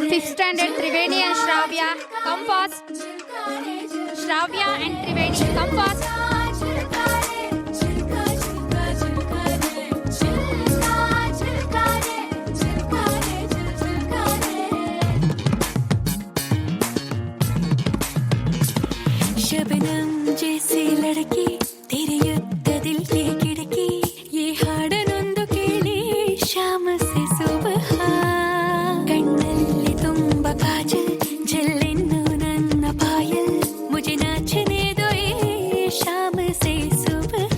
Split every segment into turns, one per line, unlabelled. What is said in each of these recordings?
Fifth standard Triveni and Shravya, come fast. Shravya and Triveni, come fast.
Shabnam जैसी लड़की तेरे युद्ध दिल की खिड़की ये हाडनೊಂದು ಕೇಳಿ शाम से सुबह ಕಣ್ಣಲ್ಲಿ ತುಂಬ ಕಾಜಲ್ ಜಲ್ಲೆನ್ನು ನನ್ನ ಪಾಯಲ್ मुझे नाचने दो ये शाम से सुबह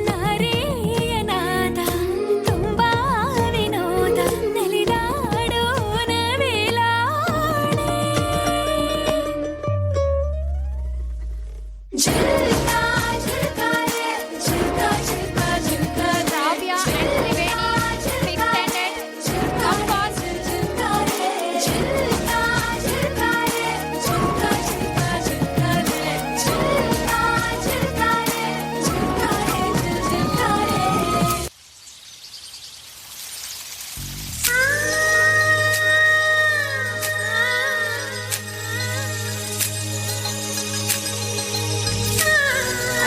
ನಾರೆಯ ನಾದ ತುಂಬ ವಿನೋದ ನಲಿದಾಡೋಣ ವೇಲಾಣೆ
Shravya and Triveni, fifth standard, come fast.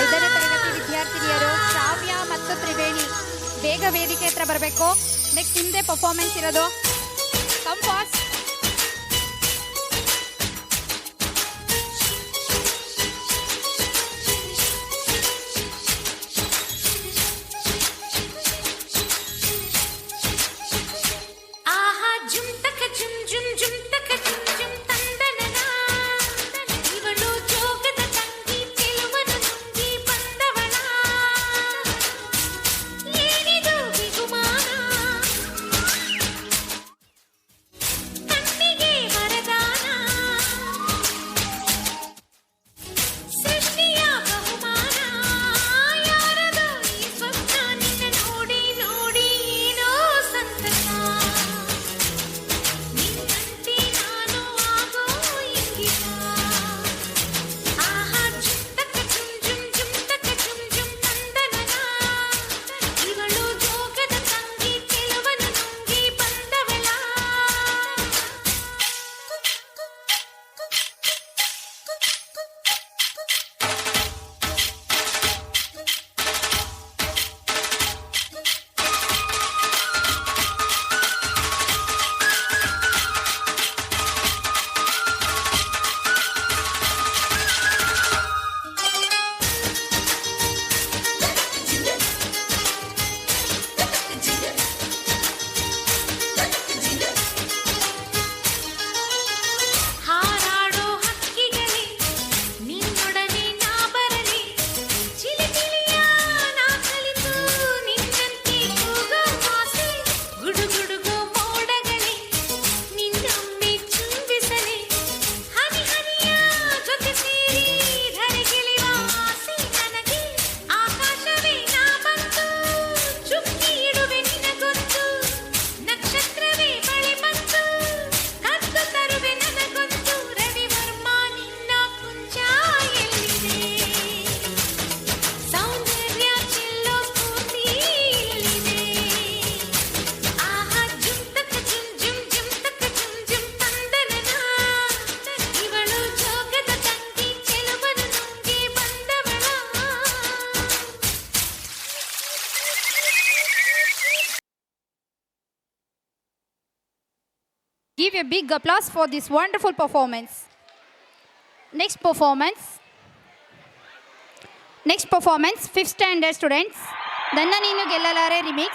ಐದನೇ ತರಗತಿ ವಿದ್ಯಾರ್ಥಿನಿಯರು ಶ್ರಾವ್ಯ ಮತ್ತು ತ್ರಿವೇಣಿ ಬೇಗ ವೇದಿಕೆ ಹತ್ರ ಬರಬೇಕು. ನೆಕ್ಸ್ಟ್ ನಿಮ್ಮದೇ ಪರ್ಫಾರ್ಮೆನ್ಸ್ ಇರೋದು. Come fast.
ಆಹಾ ಜುಮ್ ತಕ ಜುಮ್ ಜುಮ್ ಜುಮ್ ತಕ ಜುಮ್ ಜುಮ್ ತಂದನನ ಇವಳು ಜೋಗದ ತಂಗಿ ಚೆಲುವನು ನುಂಗಿ ಬಂದವಳ ಏನಿದು ಬಿಗುಮಾನ ಕಣ್ಣಿಗೆ ವರದಾನ ಸೃಷ್ಟಿಯ ಬಹುಮಾನ ಯಾರದು ಈ ಸ್ವಪ್ನ ನಿನ್ನ ನೋಡಿ ನೋಡಿ ಏನೋ ಸಂತಸ ನಿನ್ನಂತೆ ನಾನು ಆಗೋ ಇಂಗಿತ ಆಹಾ ಜುಮ್ ತಕ ಜುಮ್ ಜುಮ್ ಜುಮ್ ತಕ ಜುಮ್ ಜುಮ್ ತಂದನನ ಇವಳು ಜೋಗದ ತಂಗಿ ಚೆಲುವನು ನುಂಗಿ ಬಂದವಳ ಹಾರಾಡೋ ಹಕ್ಕಿಗಳೇ ನಿನ್ನೊಡನೆ ನಾ ಬರಲಿ ಚಿಲಿಪಿಲಿಯ ನಾ ಕಲಿತು ನಿನ್ನಂತೆ ಕೂಗೋ ಆಸೆ ಗುಡುಗುಡುಗೋ ಮೋಡಗಳೇ ನಿನ್ನೊಮ್ಮೆ ಚುಂಬಿಸಲಿ ಹನಿ ಹನಿಯ ಜೊತೆ ಸೇರಿ ಧರೆಗಿಳಿವ ಆಸೆ ನನಗೆ ಆಕಾಶವೇ ನಾ ಬಂತು ಚುಕ್ಕಿ ಇಡುವೆ ನಿನಗೊಂದು ನಕ್ಷತ್ರವೇ ಬಳಿ ಬಂತು ಕದ್ದು ತರುವೆ ನನಗೊಂದು ರವಿವರ್ಮ ನಿನ್ನ ಕುಂಚ ಎಲ್ಲಿದೆ ಸೌಂದರ್ಯ ಚೆಲ್ಲೋ ಸ್ಫೂರ್ತಿ ಇಲ್ಲಿದೆ ಆಹಾ ಜುಮ್ ತಕ ಜುಮ್ ಜುಮ್ ಜುಮ್ ತಕ ಜುಮ್ ಜುಮ್ ತಂದನನ ಇವಳು ಜೋಗದ ತಂಗಿ ಚೆಲುವನು ನುಂಗಿ ಬಂದವಳ
Give a big applause for this wonderful performance. Next performance, fifth standard students. ನನ್ನ ನೀನು ಗೆಲ್ಲಲಾರೆ remix.